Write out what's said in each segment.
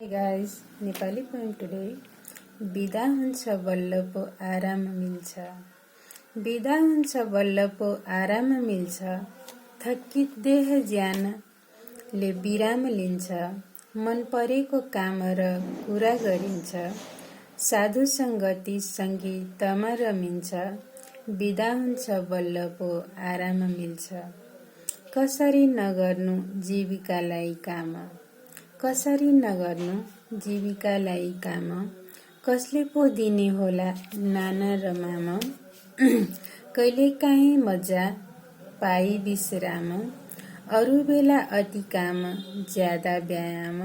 Hey guys, Nepali poem today. बिदा हुन्छ बल्ल पो आराम मिल्छ, बिदा हुन्छ बल्ल पो आराम मिल्छ, थकित देह ज्यानले विराम लिन्छ, मन परेको काम र कुरा गरिन्छ, साधु सङ्गति सङ्गीतमा रमिन्छ, बिदा हुन्छ बल्ल पो आराम मिल्छ। कसरी नगर्नु जीविकालाई काम, कसरी नगर्नु जीविकालाई काम, कसले पो दिने होला नाना र माम, कहिलेकाहीँ मजा पाई विश्राम, अरू बेला अति काम ज्यादा व्यायाम,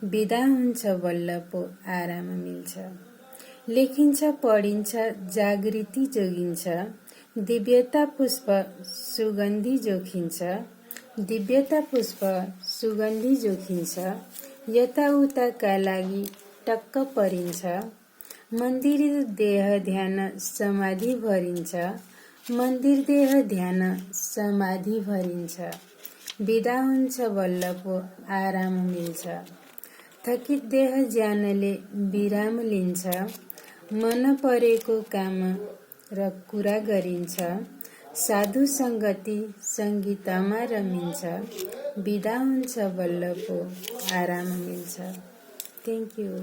बिदा हुन्छ बल्ल पो आराम मिल्छ। लेखिन्छ पढिन्छ जागृति जोगिन्छ, दिव्यता पुष्प सुगन्धि जोखिन्छ, दिव्यता पुष्प सुगन्धि जोखिन्छ, यताउताका लागि टक्क परिन्छ, मन्दिर देह ध्यान समाधि भरिन्छ, मन्दिर देह ध्यान समाधि भरिन्छ, बिदा हुन्छ बल्ल पो आराम मिल्छ, थकित देह ज्यानले विराम लिन्छ, मन परेको काम र कुरा गरिन्छ, साधु सङ्गति सङ्गीतमा रमिन्छ, बिदा हुन्छ बल्ल पो आराम मिल्छ। Thank you.